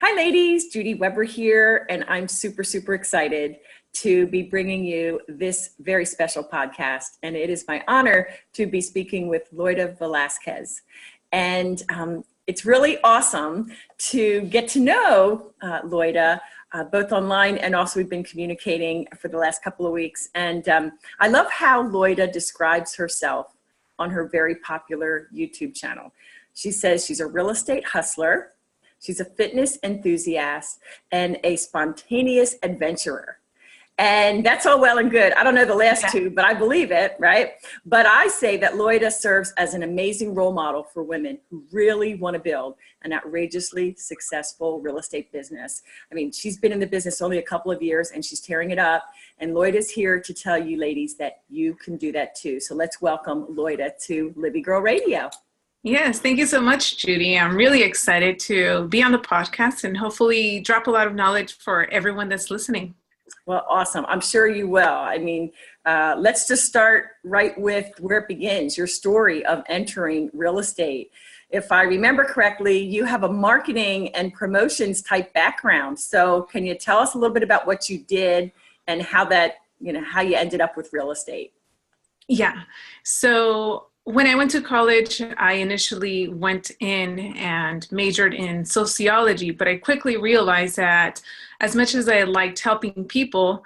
Hi ladies, Judy Weber here, and I'm super excited to be bringing you this very special podcast. And it is my honor to be speaking with Loida Velasquez. And it's really awesome to get to know Loida, both online and also we've been communicating for the last couple of weeks. And I love how Loida describes herself on her very popular YouTube channel. She says she's a real estate hustler. She's a fitness enthusiast and a spontaneous adventurer. And that's all well and good. I don't know the last two, but I believe it, right? But I say that Loida serves as an amazing role model for women who really want to build an outrageously successful real estate business. I mean, she's been in the business only a couple of years and she's tearing it up. And Loida's here to tell you ladies that you can do that too. So let's welcome Loida to Livy Girl Radio. Yes, thank you so much, Judy. I'm really excited to be on the podcast and hopefully drop a lot of knowledge for everyone that's listening. Well, awesome. I'm sure you will. I mean, let's just start right with where it begins, your story of entering real estate. If I remember correctly, you have a marketing and promotions type background. So can you tell us a little bit about what you did and how that, how you ended up with real estate? Yeah. So when I went to college, I initially went in and majored in sociology, but I quickly realized that as much as I liked helping people,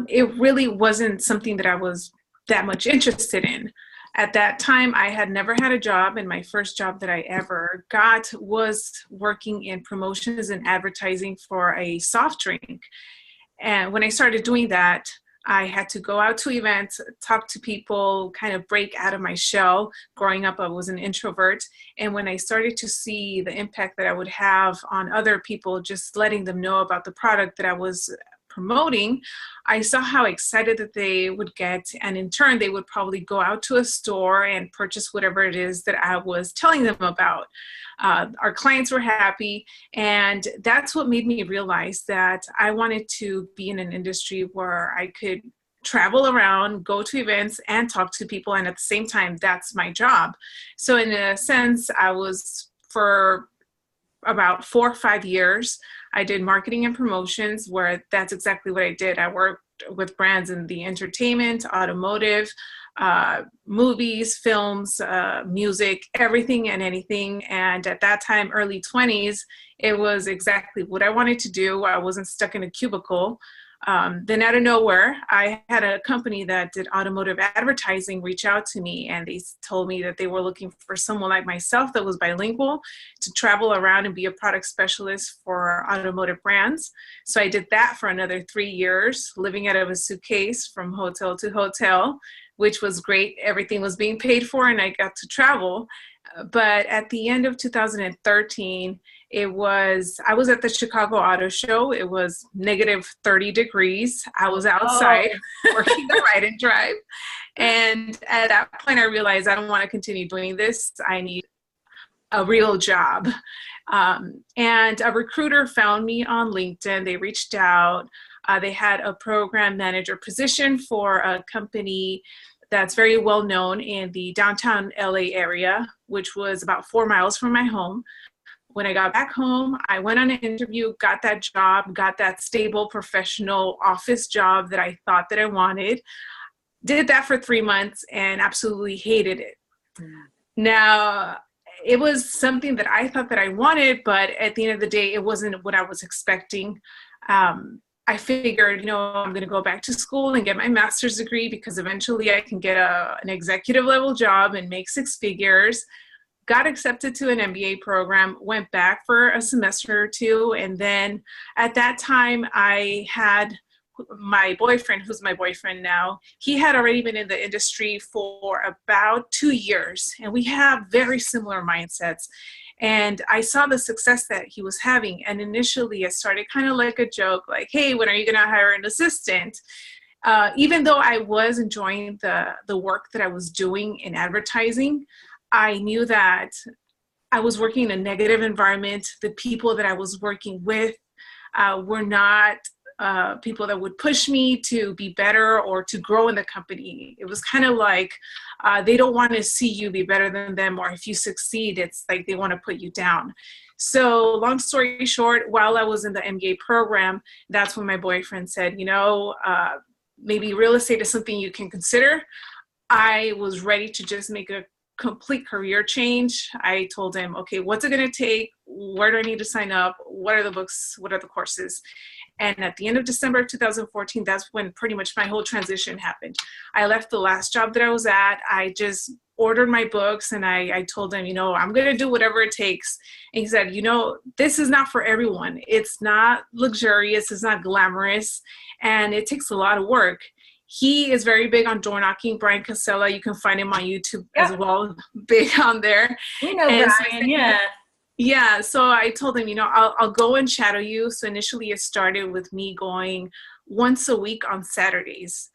it really wasn't something that I was that much interested in. At that time, I had never had a job, and my first job that I ever got was working in promotions and advertising for a soft drink. And when I started doing that, I had to go out to events, talk to people, kind of break out of my shell. Growing up, I was an introvert. And when I started to see the impact that I would have on other people, just letting them know about the product that I was promoting, I saw how excited that they would get. And in turn, they would probably go out to a store and purchase whatever it is that I was telling them about. Our clients were happy. And that's what made me realize that I wanted to be in an industry where I could travel around, go to events, and talk to people. And at the same time, that's my job. So in a sense, I was, for about 4 or 5 years, I did marketing and promotions, where that's exactly what I did. I worked with brands in the entertainment, automotive, movies, films, music, everything and anything. And at that time, early 20s, it was exactly what I wanted to do. I wasn't stuck in a cubicle. Then out of nowhere, I had a company that did automotive advertising reach out to me, and they told me that they were looking for someone like myself that was bilingual to travel around and be a product specialist for automotive brands. So I did that for another 3 years, living out of a suitcase from hotel to hotel, which was great. Everything was being paid for and I got to travel. But at the end of 2013, I was at the Chicago Auto Show. It was negative 30 degrees. I was outside working the ride and drive. And at that point, I realized I don't want to continue doing this. I need a real job. And a recruiter found me on LinkedIn. They reached out. They had a program manager position for a company that's very well known in the downtown LA area, which was about 4 miles from my home. When I got back home, I went on an interview, got that job, got that stable professional office job that I thought that I wanted, did that for 3 months and absolutely hated it. Now, it was something that I thought that I wanted, but at the end of the day, it wasn't what I was expecting. I figured, I'm going to go back to school and get my master's degree because eventually I can get an executive level job and make 6 figures. Got accepted to an MBA program, went back for a semester or two. And then at that time, I had my boyfriend, who's my boyfriend now. He had already been in the industry for about 2 years, and we have very similar mindsets. And I saw the success that he was having. And initially, I started kind of like a joke, like, hey, when are you going to hire an assistant? Even though I was enjoying the work that I was doing in advertising, I knew that I was working in a negative environment. The people that I was working with were not people that would push me to be better or to grow in the company. It was kind of like they don't want to see you be better than them, or if you succeed, it's like they want to put you down. So long story short, while I was in the MBA program, that's when my boyfriend said, maybe real estate is something you can consider. I was ready to just make a complete career change. I told him, okay, what's it going to take? Where do I need to sign up? What are the books? What are the courses? And at the end of December 2014, that's when pretty much my whole transition happened. I left the last job that I was at. I just ordered my books and I told him, I'm going to do whatever it takes. And he said, this is not for everyone. It's not luxurious. It's not glamorous. And it takes a lot of work. He is very big on door knocking. Brian Casella, you can find him on YouTube as well, big on there. We know Brian, yeah. Yeah, so I told him, I'll go and shadow you. So initially it started with me going once a week on Saturdays.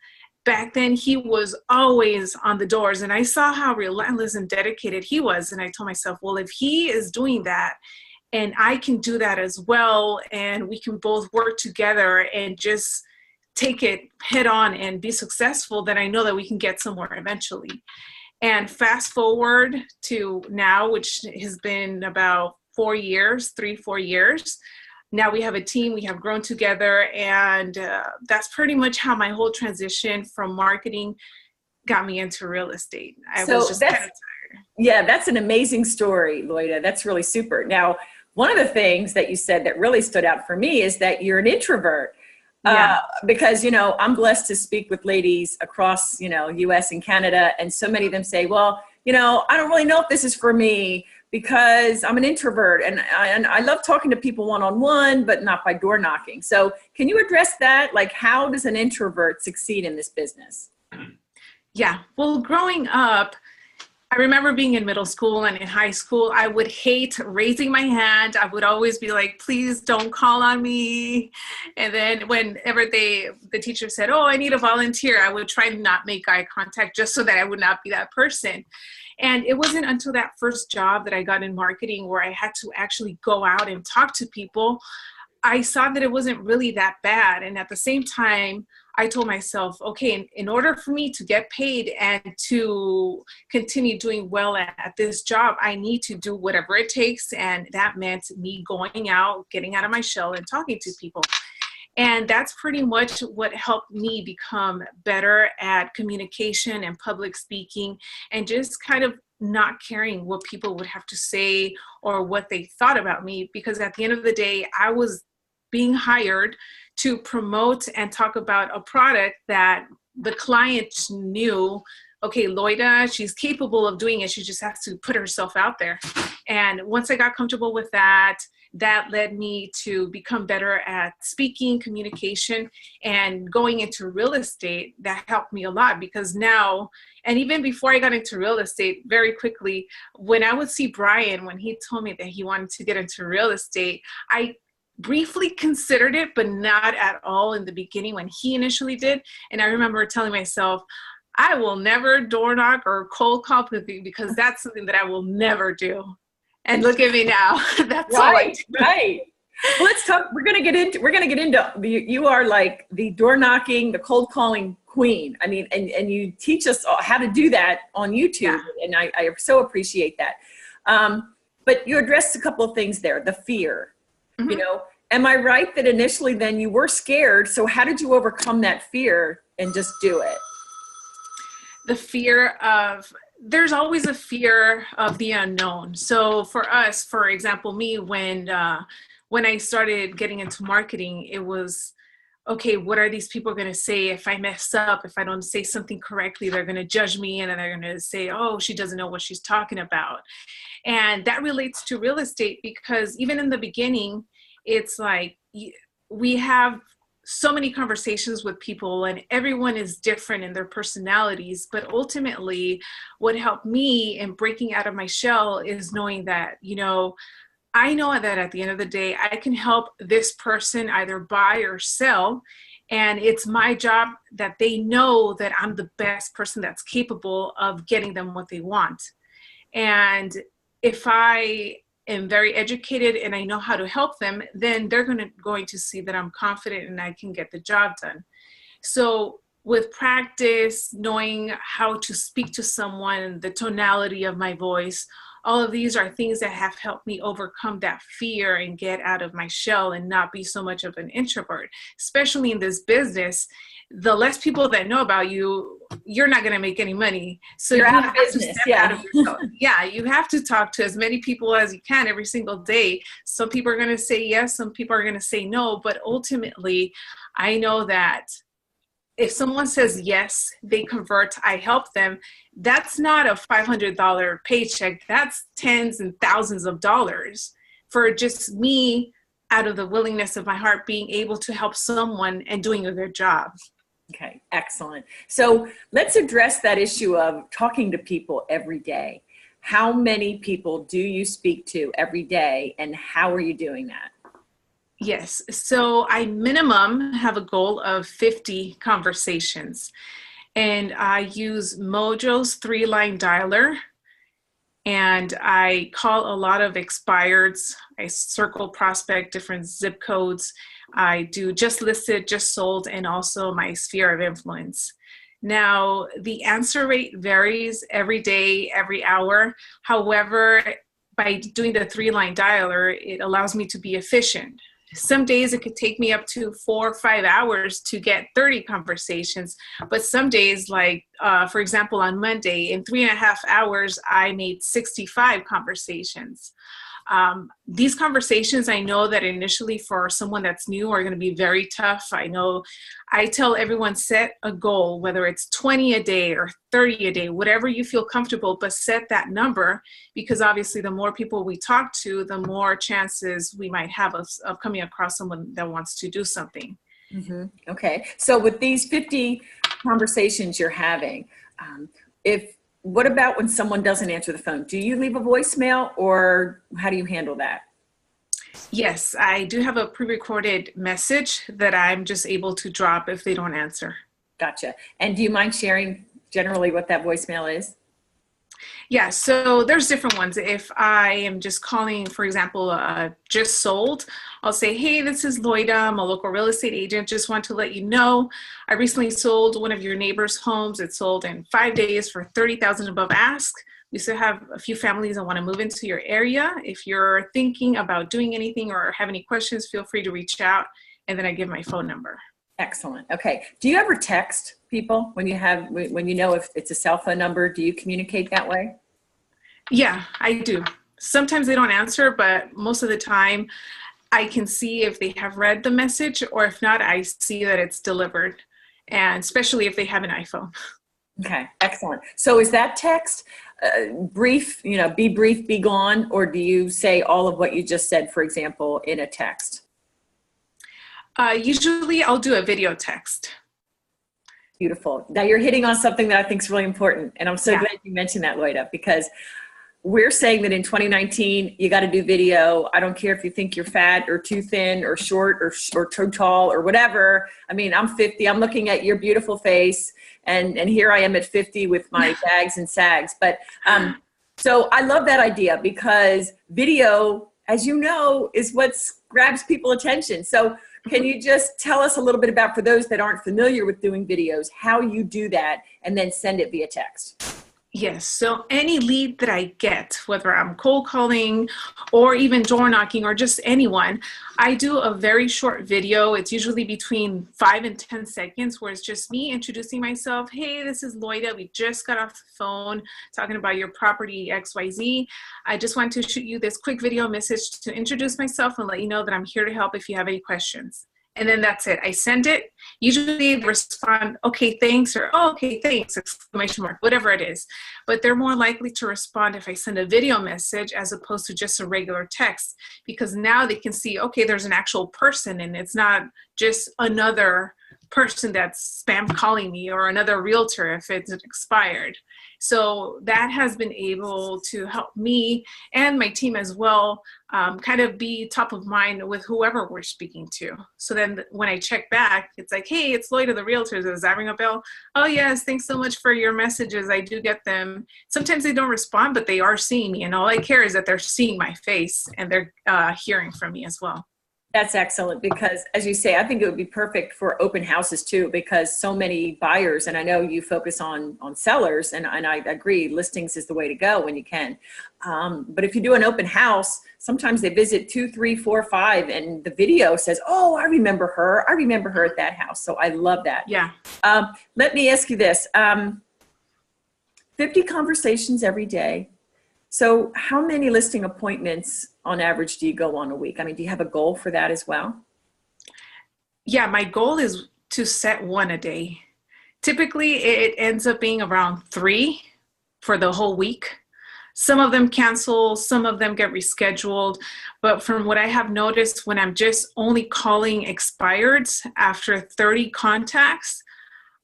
Back then he was always on the doors, and I saw how relentless and dedicated he was. And I told myself, well, if he is doing that and I can do that as well, and we can both work together and just take it head on and be successful, then I know that we can get somewhere eventually. And fast forward to now, which has been about 4 years, 3-4 years. Now we have a team, we have grown together, and that's pretty much how my whole transition from marketing got me into real estate. I was just kind of tired. Yeah, that's an amazing story, Loida. That's really super. Now, one of the things that you said that really stood out for me is that you're an introvert. Yeah. Because, I'm blessed to speak with ladies across, US and Canada. And so many of them say, well, I don't really know if this is for me because I'm an introvert and I love talking to people one-on-one, but not by door knocking. So can you address that? Like, how does an introvert succeed in this business? Yeah. Well, growing up, I remember being in middle school and in high school, I would hate raising my hand. I would always be like, please don't call on me. And then whenever the teacher said, oh, I need a volunteer, I would try to not make eye contact just so that I would not be that person. And it wasn't until that first job that I got in marketing where I had to actually go out and talk to people, I saw that it wasn't really that bad. And at the same time, I told myself, okay, in order for me to get paid and to continue doing well at this job, I need to do whatever it takes. And that meant me going out, getting out of my shell and talking to people. And that's pretty much what helped me become better at communication and public speaking and just kind of not caring what people would have to say or what they thought about me. Because at the end of the day, I was being hired to promote and talk about a product that the client knew, okay, Loida, she's capable of doing it. She just has to put herself out there. And once I got comfortable with that, that led me to become better at speaking, communication, and going into real estate. That helped me a lot because now, and even before I got into real estate, very quickly, when I would see Brian, when he told me that he wanted to get into real estate, I briefly considered it, but not at all in the beginning when he initially did. And I remember telling myself, I will never door knock or cold call people because that's something that I will never do. And look at me now. That's all I do. Right. Well, let's talk. We're gonna get into. You are like the door knocking, the cold calling queen. I mean, and you teach us how to do that on YouTube, yeah. And I so appreciate that. But you addressed a couple of things there. The fear. Mm-hmm. Am I right that initially then you were scared? So how did you overcome that fear and just do it? The fear of, there's always a fear of the unknown. So for us, for example, me, when I started getting into marketing, it was, okay, what are these people going to say if I mess up? If I don't say something correctly, they're going to judge me and then they're going to say, oh, she doesn't know what she's talking about. And that relates to real estate because even in the beginning, it's like we have so many conversations with people and everyone is different in their personalities. But ultimately, what helped me in breaking out of my shell is knowing that, I know that at the end of the day, I can help this person either buy or sell. And it's my job that they know that I'm the best person that's capable of getting them what they want. And if I am very educated and I know how to help them, then they're going to see that I'm confident and I can get the job done. So with practice, knowing how to speak to someone, the tonality of my voice, all of these are things that have helped me overcome that fear and get out of my shell and not be so much of an introvert. Especially in this business, the less people that know about you, you're not going to make any money. So you're you out have of business. to step out of yourself. Yeah, you have to talk to as many people as you can every single day. Some people are going to say yes, some people are going to say no, but ultimately, I know that if someone says yes, they convert, I help them, that's not a $500 paycheck. That's tens and thousands of dollars for just me, out of the willingness of my heart, being able to help someone and doing a good job. Okay, excellent. So let's address that issue of talking to people every day. How many people do you speak to every day, and how are you doing that? Yes. So I minimum have a goal of 50 conversations, and I use Mojo's 3-line dialer, and I call a lot of expireds. I circle prospect, different zip codes. I do just listed, just sold, and also my sphere of influence. Now, the answer rate varies every day, every hour. However, by doing the 3-line dialer, it allows me to be efficient. Some days it could take me up to 4 or 5 hours to get 30 conversations, but some days, like for example, on Monday, in 3.5 hours, I made 65 conversations. These conversations, I know that initially for someone that's new are going to be very tough. I know I tell everyone, set a goal, whether it's 20 a day or 30 a day, whatever you feel comfortable, but set that number, because obviously the more people we talk to, the more chances we might have of coming across someone that wants to do something. Mm-hmm. Okay. So with these 50 conversations you're having, what about when someone doesn't answer the phone? Do you leave a voicemail, or how do you handle that? Yes, I do have a pre-recorded message that I'm just able to drop if they don't answer. Gotcha. And do you mind sharing generally what that voicemail is? Yeah, so there's different ones. If I am just calling, for example, just sold, I'll say, hey, this is Loida. I'm a local real estate agent. Just want to let you know, I recently sold one of your neighbor's homes. It sold in 5 days for $30,000 above ask. We still have a few families that want to move into your area. If you're thinking about doing anything or have any questions, feel free to reach out. And then I give my phone number. Excellent. Okay. Do you ever text people when you know if it's a cell phone number? Do you communicate that way? Yeah, I do. Sometimes they don't answer, but most of the time I can see if they have read the message, or if not, I see that it's delivered, and especially if they have an iPhone. Okay, excellent. So is that text brief, be brief, be gone, or do you say all of what you just said, for example, in a text? Usually I'll do a video text. Beautiful. Now you're hitting on something that I think is really important. And I'm so glad you mentioned that, Loida, because we're saying that in 2019, you got to do video. I don't care if you think you're fat or too thin or short or too tall or whatever. I mean, I'm 50. I'm looking at your beautiful face. And here I am at 50 with my bags and sags. But so I love that idea, because video, as you know, is what grabs people's attention. So can you just tell us a little bit about, for those that aren't familiar with doing videos, how you do that and then send it via text? Yes. So any lead that I get, whether I'm cold calling or even door knocking or just anyone, I do a very short video. It's usually between 5 and 10 seconds, where it's just me introducing myself. Hey, this is Loida. We just got off the phone talking about your property XYZ. I just want to shoot you this quick video message to introduce myself and let you know that I'm here to help if you have any questions. And then that's it. I send it. Usually they respond, okay, thanks, or oh, okay, thanks, exclamation mark, whatever it is. But they're more likely to respond if I send a video message as opposed to just a regular text, because now they can see, okay, there's an actual person and it's not just another person that's spam calling me, or another realtor if it's expired. So that has been able to help me and my team as well, kind of be top of mind with whoever we're speaking to. So then when I check back, it's like, hey, it's Loida the realtor. Does that ring a bell? Oh yes, thanks so much for your messages. I do get them. Sometimes they don't respond, but they are seeing me. And all I care is that they're seeing my face and they're hearing from me as well. That's excellent, because as you say, I think it would be perfect for open houses too, because so many buyers, and I know you focus on sellers, and I agree, listings is the way to go when you can. But if you do an open house, sometimes they visit 2, 3, 4, 5, and the video says, oh, I remember her. I remember her at that house. So I love that. Yeah. Let me ask you this. 50 conversations every day. So how many listing appointments on average do you go on a week? I mean, do you have a goal for that as well? Yeah, my goal is to set one a day. Typically, it ends up being around 3 for the whole week. Some of them cancel, some of them get rescheduled. But from what I have noticed, when I'm just only calling expireds after 30 contacts,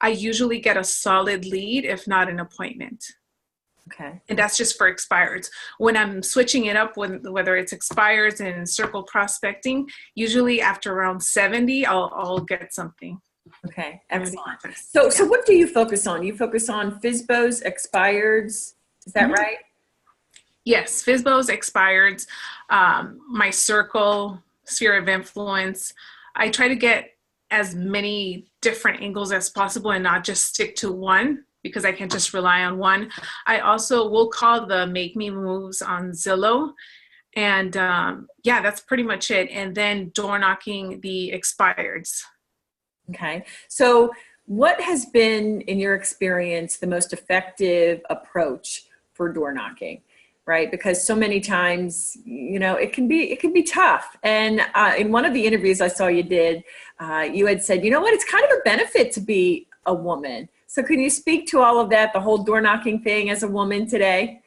I usually get a solid lead, if not an appointment. Okay. And that's just for expireds. When I'm switching it up, whether it's expireds and circle prospecting, usually after around 70, I'll get something. Okay, excellent. So what do you focus on? You focus on FSBOs, expireds, is that right? Yes, FSBOs, expireds, my circle, sphere of influence. I try to get as many different angles as possible and not just stick to one, because I can't just rely on one. I also will call the Make Me Moves on Zillow. And yeah, that's pretty much it. And then door knocking the expireds. Okay. So what has been, in your experience, the most effective approach for door knocking? Right? Because so many times, you know, it can be tough. And in one of the interviews I saw you did, you had said, you know what, it's kind of a benefit to be a woman. So can you speak to all of that, the whole door knocking thing as a woman today?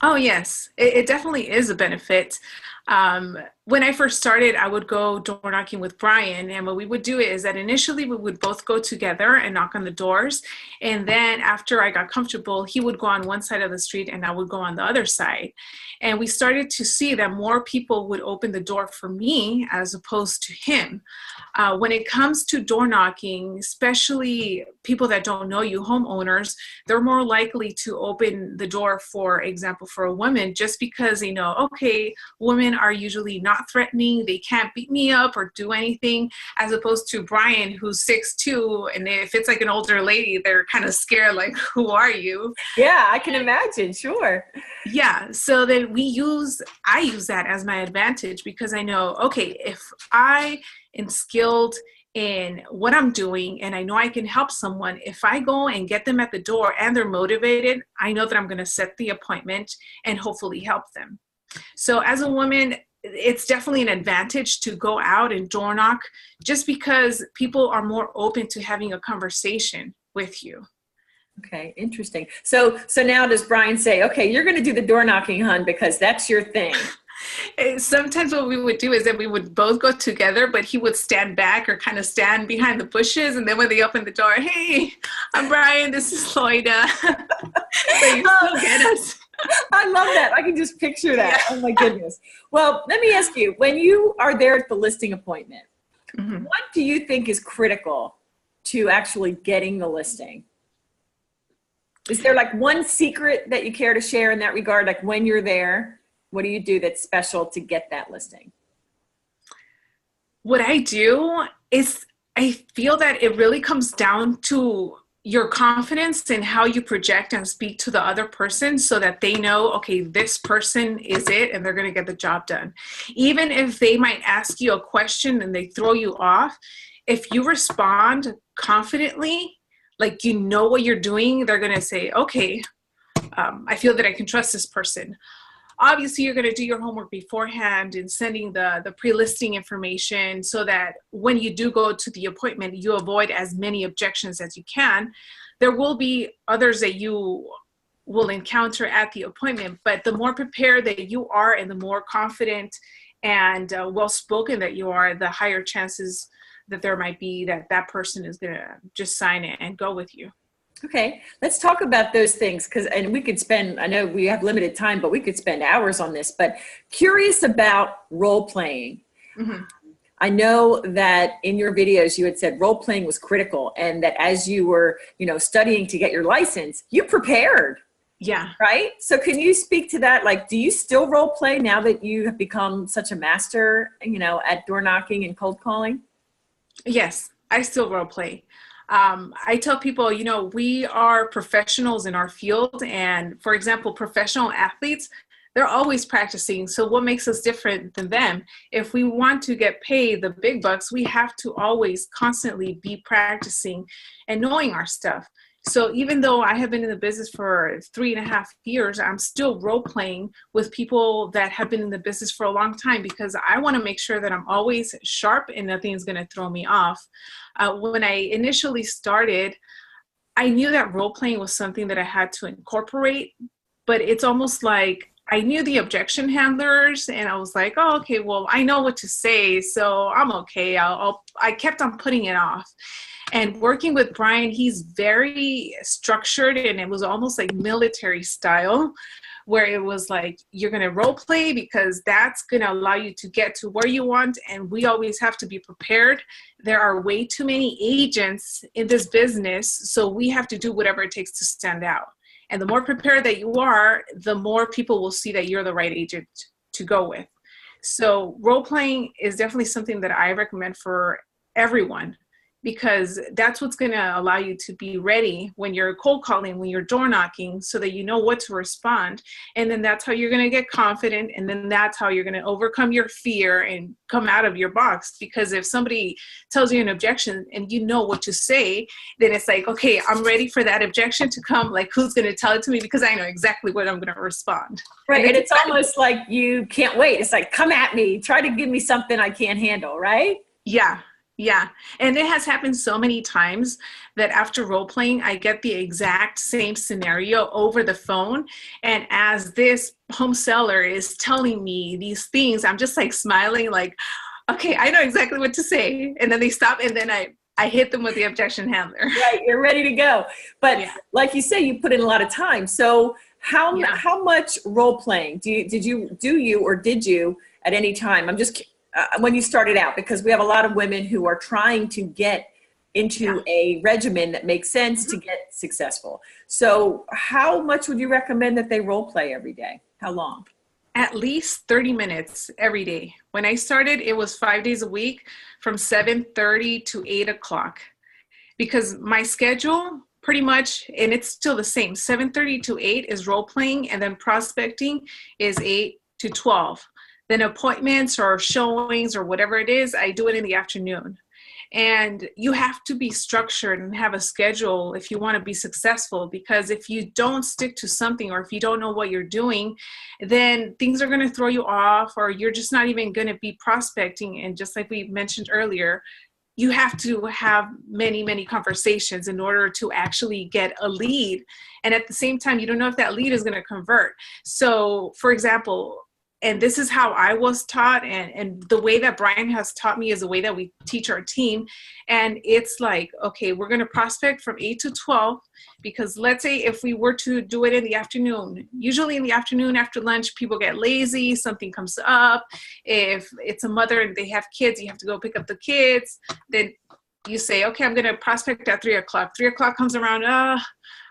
Oh, yes, it definitely is a benefit. When I first started, I would go door knocking with Brian. And what we would do is that initially we would both go together and knock on the doors. And then after I got comfortable, he would go on one side of the street and I would go on the other side. And we started to see that more people would open the door for me as opposed to him. When it comes to door knocking, especially people that don't know you, homeowners, they're more likely to open the door, for example, for a woman, just because they know, okay, women are usually not threatening, they can't beat me up or do anything, as opposed to Brian, who's 6'2", and if it's like an older lady, they're kind of scared, like, who are you? Yeah, I can imagine, sure. Yeah, so then I use that as my advantage, because I know, okay, if I am skilled in what I'm doing and I know I can help someone, if I go and get them at the door and they're motivated, I know that I'm going to set the appointment and hopefully help them. So as a woman, it's definitely an advantage to go out and door knock, just because people are more open to having a conversation with you. Okay, interesting. So now does Brian say, okay, you're going to do the door knocking, hun, because that's your thing? Sometimes what we would do is that we would both go together, but he would stand back or kind of stand behind the bushes. And then when they open the door, hey, I'm Brian, this is Loida. So you still get us. I love that. I can just picture that. Yeah. Oh my goodness. Well, let me ask you, when you are there at the listing appointment, what do you think is critical to actually getting the listing? Is there like one secret that you care to share in that regard? Like when you're there, what do you do that's special to get that listing? What I do is I feel that it really comes down to your confidence and how you project and speak to the other person, so that they know, okay, this person is it and they're going to get the job done. Even if they might ask you a question and they throw you off, if you respond confidently, like you know what you're doing, they're going to say, okay, I feel that I can trust this person. Obviously, you're going to do your homework beforehand in sending the pre-listing information, so that when you do go to the appointment, you avoid as many objections as you can. There will be others that you will encounter at the appointment, but the more prepared that you are and the more confident and well-spoken that you are, the higher chances that there might be that person is going to just sign it and go with you. Okay, let's talk about those things, and we could spend, I know we have limited time, but we could spend hours on this, but curious about role playing. Mm-hmm. I know that in your videos you had said role playing was critical, and that as you were, studying to get your license, you prepared. Yeah. Right? So can you speak to that? Like, do you still role play now that you have become such a master, at door knocking and cold calling? Yes, I still role play. I tell people, we are professionals in our field. And for example, professional athletes, they're always practicing. So what makes us different than them? If we want to get paid the big bucks, we have to always constantly be practicing and knowing our stuff. So even though I have been in the business for 3.5 years, I'm still role playing with people that have been in the business for a long time, because I want to make sure that I'm always sharp and nothing's going to throw me off. When I initially started, I knew that role playing was something that I had to incorporate, but it's almost like I knew the objection handlers and I was like, oh, okay, well, I know what to say, so I'm okay. I kept on putting it off. And working with Brian, he's very structured, and it was almost like military style, where it was like, you're going to role play because that's going to allow you to get to where you want. And we always have to be prepared. There are way too many agents in this business, so we have to do whatever it takes to stand out. And the more prepared that you are, the more people will see that you're the right agent to go with. So role playing is definitely something that I recommend for everyone, because that's what's going to allow you to be ready when you're cold calling, when you're door knocking, so that you know what to respond. And then that's how you're going to get confident. And then that's how you're going to overcome your fear and come out of your box. Because if somebody tells you an objection and you know what to say, then it's like, okay, I'm ready for that objection to come. Like, who's going to tell it to me? Because I know exactly what I'm going to respond. Right. And it's almost like you can't wait. It's like, come at me, try to give me something I can't handle. Right? Yeah. Yeah. And it has happened so many times that after role playing, I get the exact same scenario over the phone. And as this home seller is telling me these things, I'm just like smiling, like, okay, I know exactly what to say. And then they stop, and then I hit them with the objection handler. Right. You're ready to go. But yeah. Like you say, you put in a lot of time. So how much role playing did you at any time? I'm just when you started out, because we have a lot of women who are trying to get into a regimen that makes sense to get successful. So how much would you recommend that they role play every day? How long? At least 30 minutes every day. When I started, it was 5 days a week from 7:30 to 8 o'clock, because my schedule pretty much, and it's still the same, 7:30 to 8 is role playing, and then prospecting is 8 to 12. Then appointments or showings or whatever it is, I do it in the afternoon. And you have to be structured and have a schedule if you want to be successful, because if you don't stick to something, or if you don't know what you're doing, then things are going to throw you off, or you're just not even going to be prospecting. And just like we mentioned earlier, you have to have many, many conversations in order to actually get a lead. And at the same time, you don't know if that lead is going to convert. So for example, and this is how I was taught, and the way that Brian has taught me is the way that we teach our team. And it's like, okay, we're going to prospect from 8 to 12, because let's say if we were to do it in the afternoon, usually in the afternoon after lunch, people get lazy, something comes up. If it's a mother and they have kids, you have to go pick up the kids. Then you say, okay, I'm going to prospect at 3 o'clock. 3 o'clock comes around,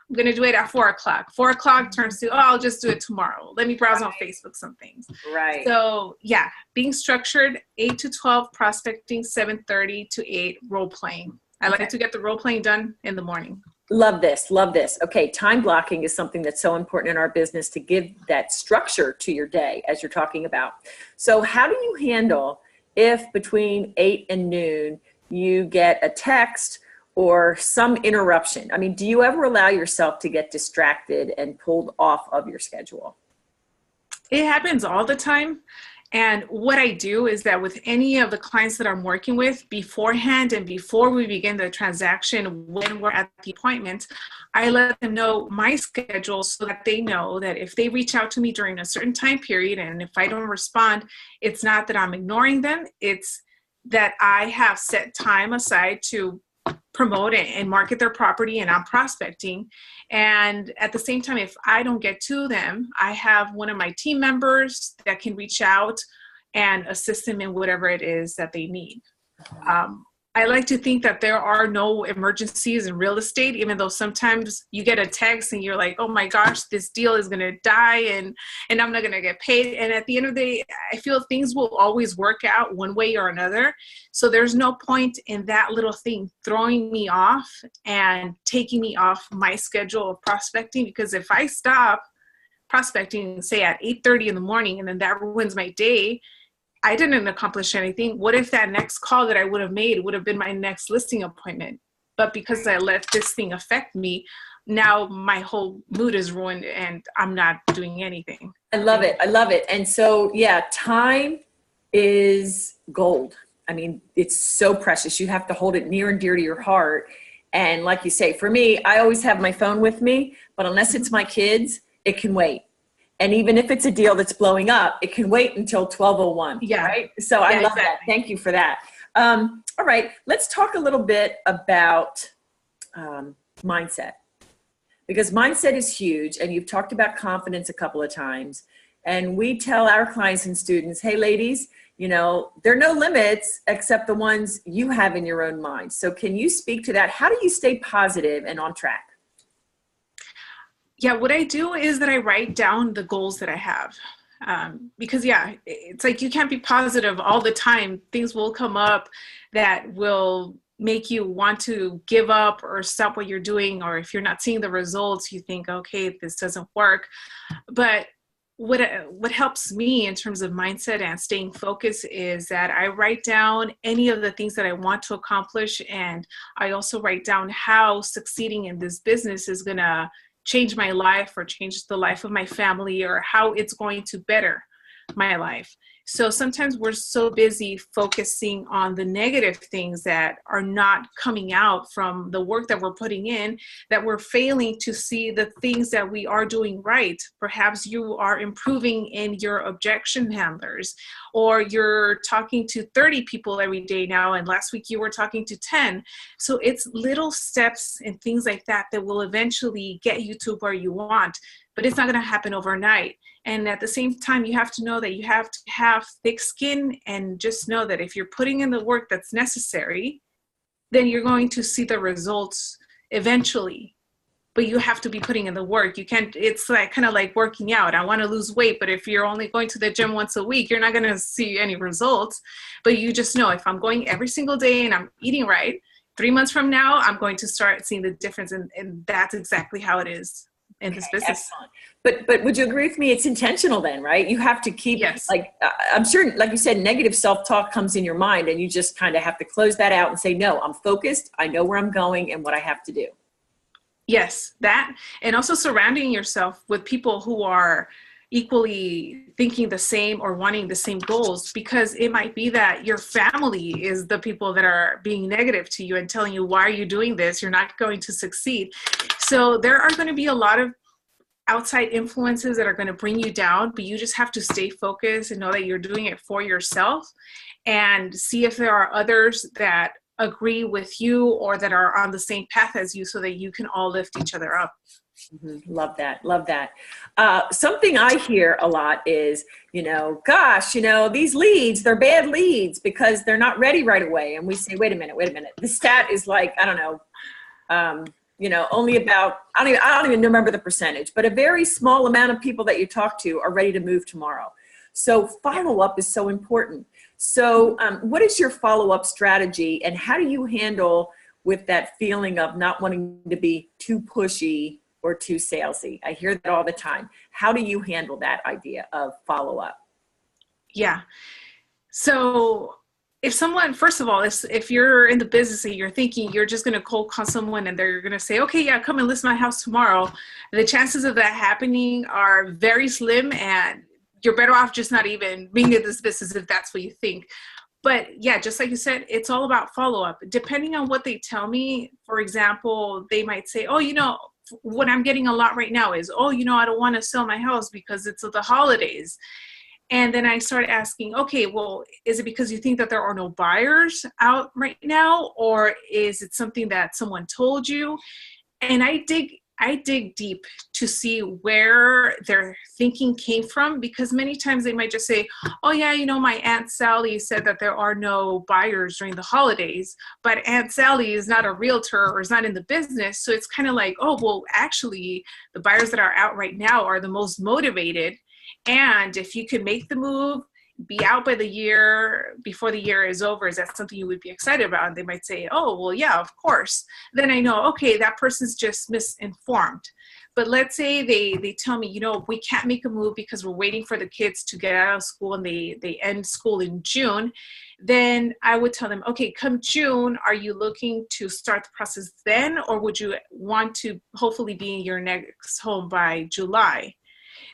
I'm going to do it at 4 o'clock. 4 o'clock turns to, I'll just do it tomorrow. Let me browse on Facebook some things. Right. So yeah, being structured, 8 to 12 prospecting, 7:30 to 8 role playing. I like to get the role playing done in the morning. Love this. Love this. Okay. Time blocking is something that's so important in our business, to give that structure to your day, as you're talking about. So how do you handle if between 8 and noon you get a text or some interruption? I mean, do you ever allow yourself to get distracted and pulled off of your schedule? It happens all the time. And what I do is that with any of the clients that I'm working with beforehand, and before we begin the transaction, when we're at the appointment, I let them know my schedule, so that they know that if they reach out to me during a certain time period, and if I don't respond, it's not that I'm ignoring them, it's that I have set time aside to promote it and market their property, and I'm prospecting. And at the same time, if I don't get to them, I have one of my team members that can reach out and assist them in whatever it is that they need. I like to think that there are no emergencies in real estate, even though sometimes you get a text and you're like, oh my gosh, this deal is going to die and I'm not going to get paid. And at the end of the day, I feel things will always work out one way or another. So there's no point in that little thing throwing me off and taking me off my schedule of prospecting, because if I stop prospecting, say at 8:30 in the morning, and then that ruins my day, I didn't accomplish anything. What if that next call that I would have made would have been my next listing appointment? But because I let this thing affect me, now my whole mood is ruined and I'm not doing anything. I love it. I love it. And so, yeah, time is gold. I mean, it's so precious. You have to hold it near and dear to your heart. And like you say, for me, I always have my phone with me, but unless it's my kids, it can wait. And even if it's a deal that's blowing up, it can wait until 12:01. Yeah. Right. So I love that. Thank you for that. All right. Let's talk a little bit about mindset, because mindset is huge. And you've talked about confidence a couple of times. And we tell our clients and students, hey, ladies, you know, there are no limits except the ones you have in your own mind. So can you speak to that? How do you stay positive and on track? Yeah, what I do is that I write down the goals that I have. Because yeah, it's like you can't be positive all the time. Things will come up that will make you want to give up or stop what you're doing. Or if you're not seeing the results, you think, okay, this doesn't work. But what helps me in terms of mindset and staying focused is that I write down any of the things that I want to accomplish. And I also write down how succeeding in this business is going to change my life or change the life of my family, or how it's going to better my life. So sometimes we're so busy focusing on the negative things that are not coming out from the work that we're putting in, that we're failing to see the things that we are doing right. Perhaps you are improving in your objection handlers, or you're talking to 30 people every day now, and last week you were talking to 10. So it's little steps and things like that that will eventually get you to where you want, but it's not going to happen overnight. And at the same time, you have to know that you have to have thick skin, and just know that if you're putting in the work that's necessary, then you're going to see the results eventually. But you have to be putting in the work. You can't, it's like kind of like working out. I want to lose weight, but if you're only going to the gym once a week, you're not going to see any results. But you just know, if I'm going every single day and I'm eating right, 3 months from now, I'm going to start seeing the difference. And that's exactly how it is in this business. Excellent. But would you agree with me? It's intentional then, right? You have to keep, yes. Like, I'm sure, like you said, negative self-talk comes in your mind, and you just kind of have to close that out and say, no, I'm focused. I know where I'm going and what I have to do. Yes, that, and also surrounding yourself with people who are equally thinking the same or wanting the same goals, because it might be that your family is the people that are being negative to you and telling you, why are you doing this? You're not going to succeed. So there are going to be a lot of outside influences that are going to bring you down, but you just have to stay focused and know that you're doing it for yourself, and see if there are others that agree with you or that are on the same path as you, so that you can all lift each other up. Mm-hmm. Love that. Love that. Something I hear a lot is, gosh, these leads, they're bad leads because they're not ready right away. And we say, wait a minute. The stat is like, I don't know, only about, I don't even remember the percentage, but a very small amount of people that you talk to are ready to move tomorrow. So follow-up is so important. So what is your follow-up strategy, and how do you handle with that feeling of not wanting to be too pushy or too salesy? I hear that all the time. How do you handle that idea of follow-up? Yeah. So if someone, first of all, if you're in the business and you're thinking you're just going to cold call someone and they're going to say, okay, yeah, come and list my house tomorrow, the chances of that happening are very slim, and you're better off just not even being in this business if that's what you think. But yeah, just like you said, it's all about follow-up. Depending on what they tell me, for example, they might say, oh, what I'm getting a lot right now is, I don't want to sell my house because it's the holidays. And then I started asking, okay, well, is it because you think that there are no buyers out right now? Or is it something that someone told you? And I dig deep to see where their thinking came from, because many times they might just say, oh yeah, my Aunt Sally said that there are no buyers during the holidays, but Aunt Sally is not a realtor or is not in the business. So it's kind of like, oh, well, actually the buyers that are out right now are the most motivated. And if you could make the move, be out by the year, before the year is over, is that something you would be excited about? And they might say, oh, well, yeah, of course. Then I know, okay, that person's just misinformed. But let's say they tell me, we can't make a move because we're waiting for the kids to get out of school and they end school in June. Then I would tell them, okay, come June, are you looking to start the process then? Or would you want to hopefully be in your next home by July?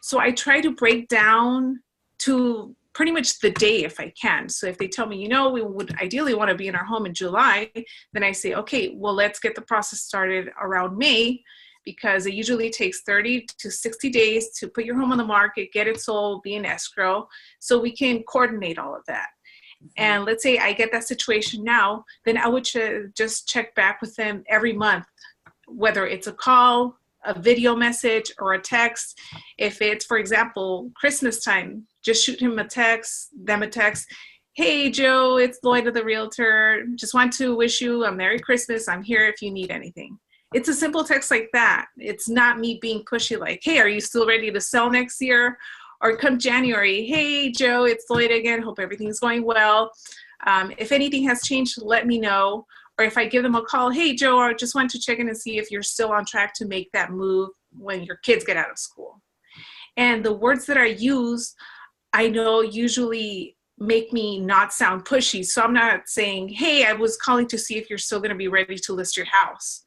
So I try to break down to pretty much the day if I can. So if they tell me, we would ideally want to be in our home in July, then I say, okay, well, let's get the process started around May, because it usually takes 30 to 60 days to put your home on the market, get it sold, be in escrow, so we can coordinate all of that. And let's say I get that situation now, then I would just check back with them every month, whether it's a call, a video message, or a text. If it's, for example, Christmas time, just shoot them a text. Hey, Joe, it's Loida the realtor. Just want to wish you a Merry Christmas. I'm here if you need anything. It's a simple text like that. It's not me being pushy like, hey, are you still ready to sell next year? Or come January, hey, Joe, it's Loida again. Hope everything's going well. If anything has changed, let me know. Or if I give them a call, hey, Joe, I just want to check in and see if you're still on track to make that move when your kids get out of school. And the words that I use, I know usually make me not sound pushy. So I'm not saying, hey, I was calling to see if you're still going to be ready to list your house.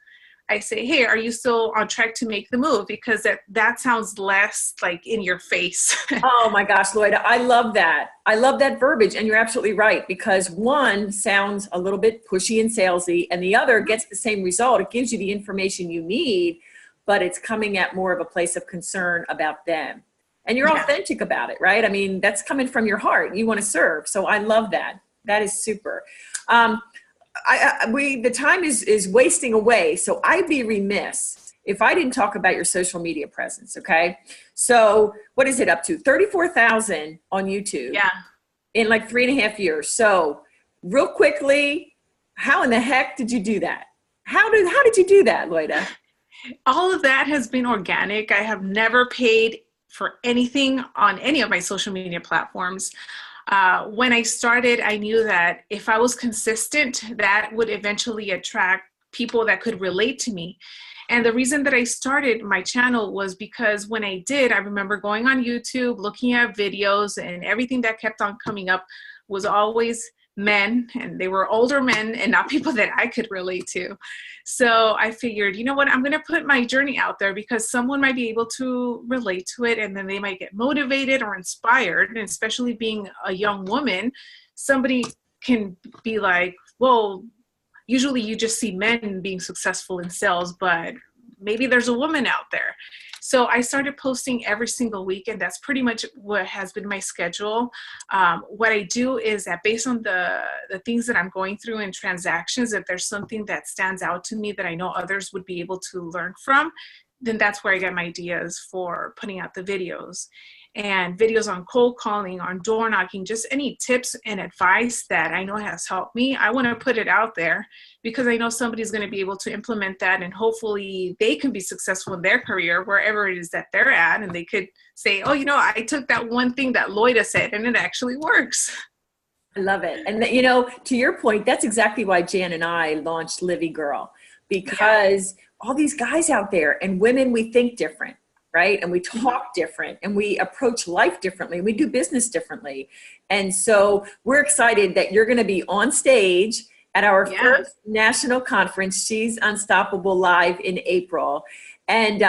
I say, hey, are you still on track to make the move? Because that sounds less like in your face. Oh my gosh, Loida, I love that. I love that verbiage. And you're absolutely right, because one sounds a little bit pushy and salesy, and the other gets the same result. It gives you the information you need, but it's coming at more of a place of concern about them. And you're authentic about it, right? I mean, that's coming from your heart. You want to serve. So I love that. That is super. The time is wasting away, so I'd be remiss if I didn't talk about your social media presence. Okay, so what is it up to? 34,000 on YouTube. Yeah. In like 3.5 years. So real quickly, how in the heck did you do that? How did you do that, Loida? All of that has been organic. I have never paid for anything on any of my social media platforms. When I started, I knew that if I was consistent, that would eventually attract people that could relate to me. And the reason that I started my channel was because when I did, I remember going on YouTube, looking at videos, and everything that kept on coming up was always men, and they were older men and not people that I could relate to. So I figured, you know what, I'm going to put my journey out there because someone might be able to relate to it, and then they might get motivated or inspired. And especially being a young woman, somebody can be like, well, usually you just see men being successful in sales, but maybe there's a woman out there. So I started posting every single week, and that's pretty much what has been my schedule. What I do is that based on the things that I'm going through in transactions, if there's something that stands out to me that I know others would be able to learn from, then that's where I get my ideas for putting out the videos. And videos on cold calling, on door knocking, just any tips and advice that I know has helped me. I want to put it out there because I know somebody's going to be able to implement that, and hopefully they can be successful in their career, wherever it is that they're at. And they could say, oh, I took that one thing that Loida said and it actually works. I love it. And to your point, that's exactly why Jan and I launched Livy Girl, because all these guys out there and women, we think different. Right? And we talk different, and we approach life differently. We do business differently. And so we're excited that you're going to be on stage at our first national conference, She's Unstoppable, live in April. And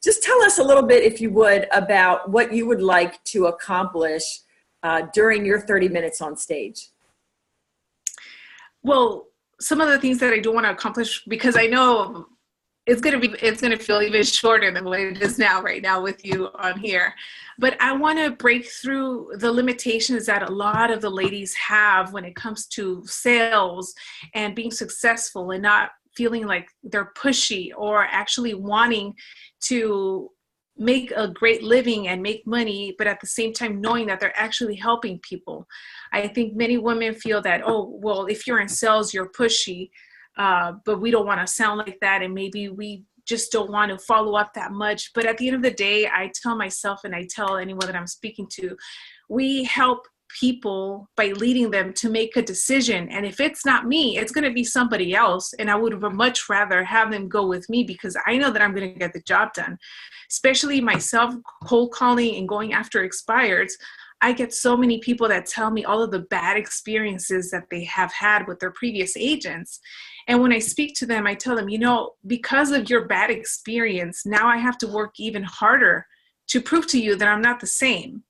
just tell us a little bit, if you would, about what you would like to accomplish during your 30 minutes on stage. Well, some of the things that I do want to accomplish, because I know it's gonna feel even shorter than what it is now, right now with you on here. But I want to break through the limitations that a lot of the ladies have when it comes to sales and being successful and not feeling like they're pushy or actually wanting to make a great living and make money, but at the same time knowing that they're actually helping people. I think many women feel that, oh, well, if you're in sales, you're pushy, but we don't want to sound like that, and maybe we just don't want to follow up that much. But at the end of the day, I tell myself and I tell anyone that I'm speaking to, we help people by leading them to make a decision. And if it's not me, it's going to be somebody else. And I would much rather have them go with me because I know that I'm going to get the job done. Especially myself, cold calling and going after expireds. I get so many people that tell me all of the bad experiences that they have had with their previous agents. And when I speak to them, I tell them, you know, because of your bad experience, now I have to work even harder to prove to you that I'm not the same.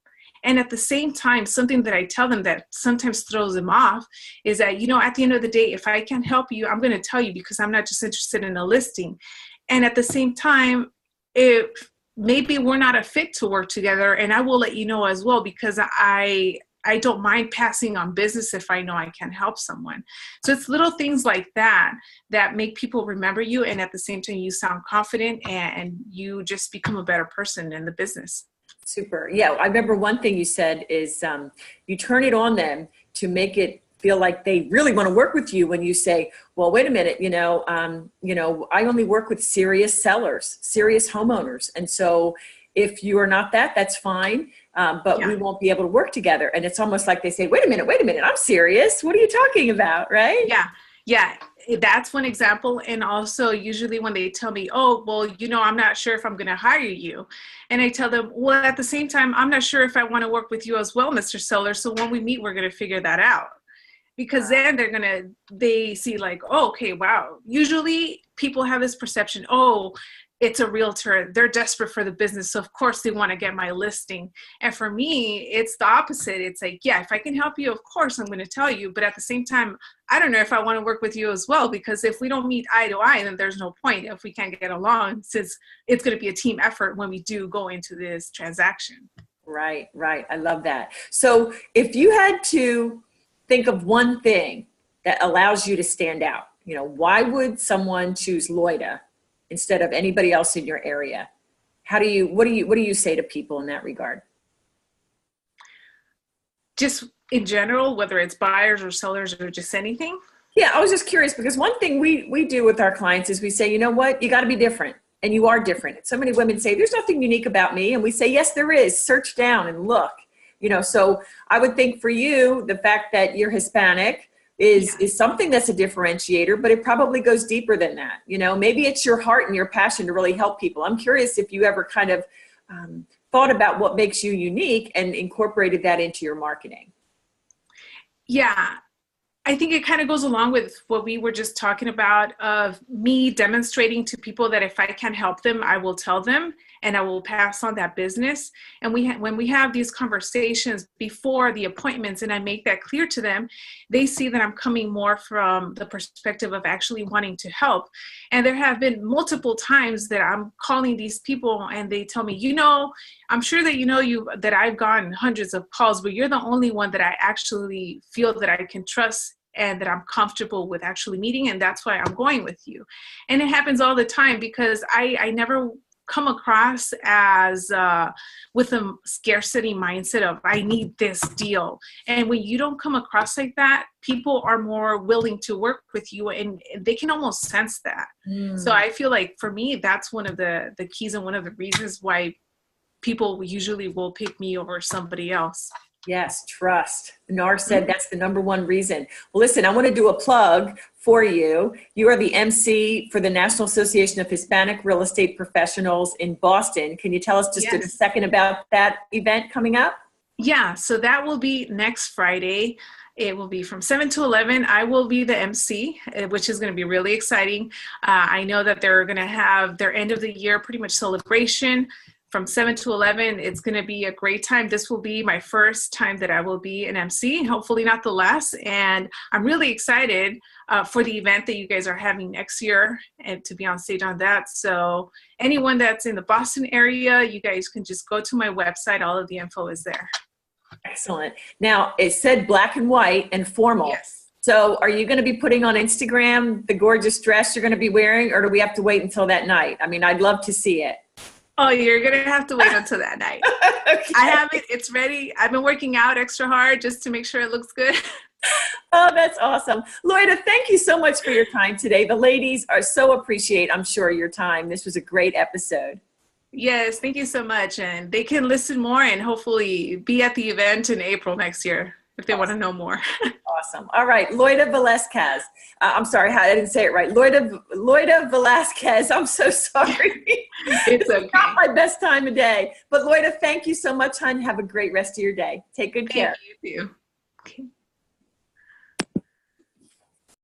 And at the same time, something that I tell them that sometimes throws them off is that, you know, at the end of the day, if I can't help you, I'm going to tell you because I'm not just interested in a listing. And at the same time, if maybe we're not a fit to work together, and I will let you know as well, because I don't mind passing on business if I know I can help someone. So it's little things like that that make people remember you. And at the same time, you sound confident and you just become a better person in the business. Super. Yeah. I remember one thing you said is you turn it on them to make it feel like they really want to work with you when you say, well, wait a minute, I only work with serious sellers, serious homeowners. And so if you are not that, that's fine. But we won't be able to work together. And it's almost like they say, wait a minute, I'm serious. What are you talking about? Right? Yeah. Yeah. That's one example. And also usually when they tell me, oh, well, I'm not sure if I'm going to hire you. And I tell them, well, at the same time, I'm not sure if I want to work with you as well, Mr. Seller. So when we meet, we're going to figure that out. Because then they see like, oh, okay, wow. Usually people have this perception, oh, it's a realtor. They're desperate for the business. So of course they want to get my listing. And for me, it's the opposite. It's like, yeah, if I can help you, of course I'm going to tell you. But at the same time, I don't know if I want to work with you as well, because if we don't meet eye to eye, then there's no point if we can't get along, since it's going to be a team effort when we do go into this transaction. Right. I love that. So if you had to think of one thing that allows you to stand out, why would someone choose Loida instead of anybody else in your area? What do you say to people in that regard? Just in general, whether it's buyers or sellers or just anything? Yeah, I was just curious because one thing we do with our clients is we say, you know what, you got to be different, and you are different. So many women say, there's nothing unique about me. And we say, yes, there is. Search down and look. So I would think for you, the fact that you're Hispanic is something that's a differentiator, but it probably goes deeper than that. Maybe it's your heart and your passion to really help people. I'm curious if you ever kind of thought about what makes you unique and incorporated that into your marketing. Yeah, I think it kind of goes along with what we were just talking about, of me demonstrating to people that if I can help them, I will tell them and I will pass on that business. And when we have these conversations before the appointments and I make that clear to them, they see that I'm coming more from the perspective of actually wanting to help. And there have been multiple times that I'm calling these people and they tell me, I'm sure that that I've gotten hundreds of calls, but you're the only one that I actually feel that I can trust and that I'm comfortable with actually meeting. And that's why I'm going with you. And it happens all the time because I never come across as with a scarcity mindset of I need this deal. And when you don't come across like that, people are more willing to work with you and they can almost sense that. So I feel like for me, that's one of the keys and one of the reasons why people usually will pick me over somebody else. Yes, trust. Nar said that's the number one reason. Well, listen, I want to do a plug for you. You are the MC for the National Association of Hispanic Real Estate Professionals in Boston. Can you tell us just a second about that event coming up? Yeah, so that will be next Friday. It will be from 7 to 11. I will be the MC, which is going to be really exciting. I know that they're going to have their end of the year pretty much celebration from 7 to 11. It's going to be a great time. This will be my first time that I will be an MC, hopefully not the last. And I'm really excited for the event that you guys are having next year and to be on stage on that. So anyone that's in the Boston area, you guys can just go to my website. All of the info is there. Excellent. Now, it said black and white and formal. Yes. So are you going to be putting on Instagram the gorgeous dress you're going to be wearing, or do we have to wait until that night? I mean, I'd love to see it. Oh, you're going to have to wait until that night. Okay. I have it. It's ready. I've been working out extra hard just to make sure it looks good. Oh, that's awesome. Loida, thank you so much for your time today. The ladies are so appreciate, I'm sure, your time. This was a great episode. Yes, thank you so much. And they can listen more and hopefully be at the event in April next year if they want to know more. Awesome. All right. Loida Velasquez. I'm sorry, I didn't say it right. Loida Velasquez. I'm so sorry. It's okay. Not my best time of day. But Loida, thank you so much, hon. Have a great rest of your day. Take good care. Thank you. Okay.